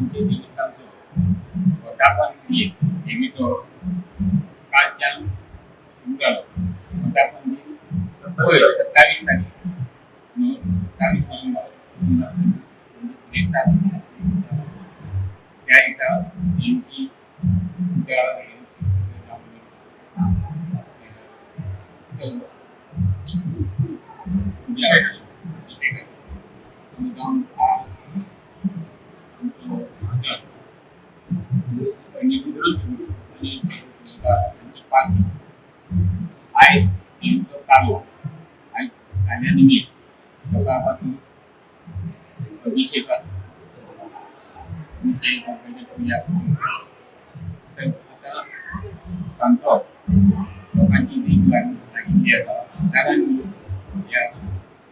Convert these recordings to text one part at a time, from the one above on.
आमचे देवस्थानचो वर्धापन नेहमीचो कालच्यान सुरू जालो. वर्धापन 27 तारीख 27 नोव्हेंबर त्या दिसा नेमकी आयज नेमको कालो आयज काल्या निमित्त सकाळपासून अभिषेकात आता सांगतो लोकांची भीक लागली आसा कारण या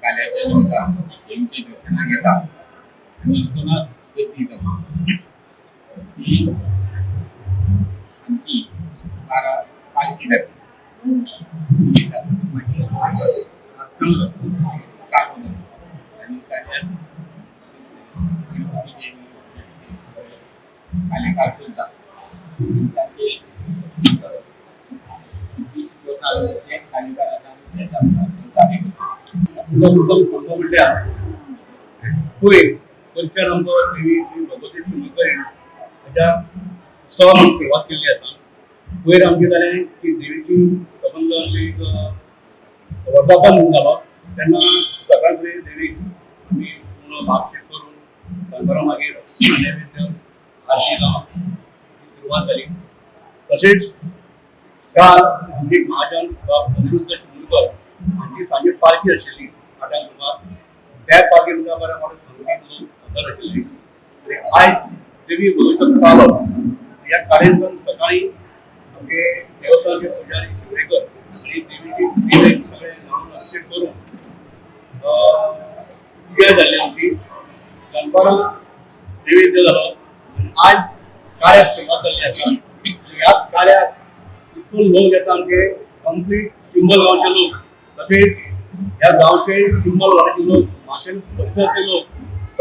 काल्याच्या लोकां देवीचे दर्शना घेता आणि इतूनच गर्दी जाता. ही आमची 12 पालखी जाता मागीर आणि काल्यान कालेकार चलता तांचे पंचर आमचो देवी श्री भगवती चुमकर हाच्या उत्सवाक सुरवात केल्ली आसा. पयर आमचे जालें की देवीची संबंध एक वर्धापन जालो तेन्ना सगळ्यां कडेन देवीक आमी पूर्ण भागशेक करून दनपारां मागीर नैवेद्य आरती लावन सुरवात जाली. तशेंच काल आमची महाजन अनिरुद्ध चिमणकर हांची सांजे पालखी आशिल्ली 8 सुमार. त्या पालखी तुमकां बरें मोठे संगीत लोक हजर आशिल्ले. आयज देवी भगवती पालो ह्या कार्यान सकाळी आमचे देवस्थानचे पुजारी शिवरेकर आणि देवीची सगळे लावून अभिषेक करून पुजा जाल्ली आमची. दनपारां नैवेद्य जालो आनी आज कार्याक सुरवात जाल्ली आसा. ह्या कार्याक इतलो लोक येता आमचे कंप्लीट चिंबल गांवचे लोक तशेंच ह्या गांवचे चिंबल वाड्याचे लोक माशेल परिसराचे लोक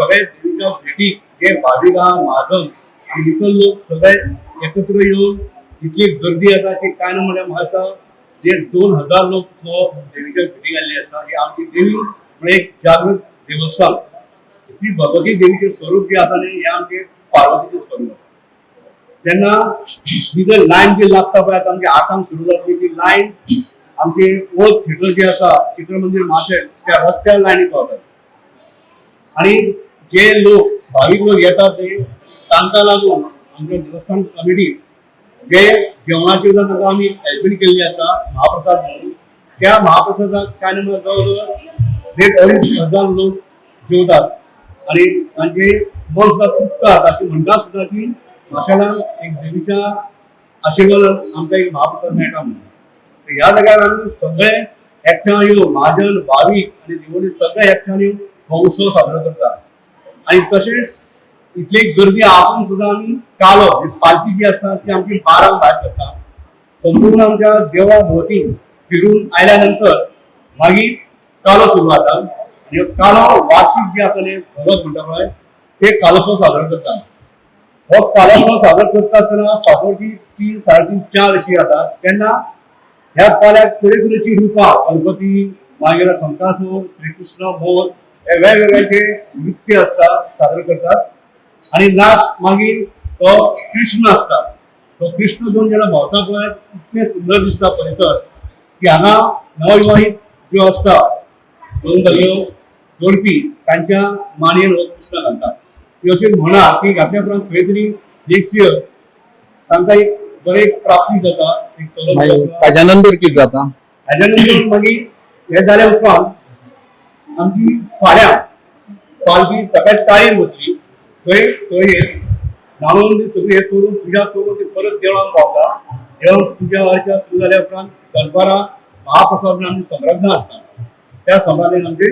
सगळे देवीच्या भेटीक जे भाविका महाजन आनी इतर लोक सगळे एकत्र येवन इतली गर्दी येता की काय ना म्हणल्यार म्हाका जे 2000 लोक देवीच्या भेटीक आयिल्ले आसा. ही आमची देवी म्हणजे एक जागृत देवस्थान. ती भगवती देवीचे स्वरूप जे आसा न्ही हे आमचे पार्वतीचे स्वरूप. तेन्ना ही जर लायन जी लागता पळय आतां आमची 8 सुरू जातली ती लायन आमचे ओल्ड थिएटर जे आसा चित्रमंदिर माशेल त्या रस्त्यार लायनीक पावतात. आणि जे लोक भाविक लोक येतात ते तांकां लागून आमच्या देवस्थान कमिटी जे जेवणाची तांकां आमी हेल्पींग केल्ली आसा महाप्रसाद म्हणून. त्या महाप्रसादाक काय ना जवळ 1,500 लोक जेवतात आणि तांचे मन सुद्धा तृप्त जाता. ती म्हणटा सुद्धा की माशेलान एक देवीच्या आशिर्वादान आमकां एक महाप्रसाद मेळटा म्हणून. ह्या जाग्यार आमी सगळे एकठांय येवन महाजन भाविक आनी देवळी सगळे एकठांय येवन हो उत्सव साजरो करतात. आणि तशेंच इतली गर्दी आसून सुद्धा आमी कालो पालखी जी आसता ती आमची 12 भायर सरता. संपूर्ण आमच्या देवा भोवती फिरून आयल्या नंतर मागीर कालो सुरू जाता. आणि कालो वार्षिक जे आसता भगत म्हणटा पळय ते कालोत्सव साजरो करता. हो कालोत्सव साजरो करता आसतना फातोरची 3, 3:30, 4 अशी जाता. तेन्ना ह्या पाल्याक तरेतरेची रुपां गणपती मागीर संकासूर श्रीकृष्ण मोर हे वेगवेगळे जे नृत्य आसता सादर करतात. आणि लास्ट मागीर तो कृष्ण आसता. तो कृष्ण घेवन जेन्ना भोंवता पळय इतलें सुंदर दिसता परिसर की हांगा नवविवाहीत ज्यो आसता दोन धर्यो जोडपी तांच्या मानयेन हो कृष्ण घालतात. ती अशी म्हणा की घातल्या उपरांत खंय तरी नेक्स्ट इयर तांकां एक बरें प्राप्ती जाता. ताच्या नंतर कितें जाता हाज्या नंतर मागीर हे जाल्या उपरांत आमची फाल्यां पालखी सकाळी टाळयेन वतली. थंय न्हांवन सगळी हे करून पुजा करून ती परत देवळान पावता. देवळान पुजा अर्चा सुरू जाल्या उपरांत दनपारां महाप्रसाद आमची संराधना आसता. त्या संराधनेन आमचे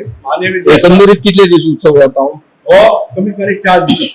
एकंदरीत कितले दीस उत्सव जाता हो कमीत कमी 4 दीस.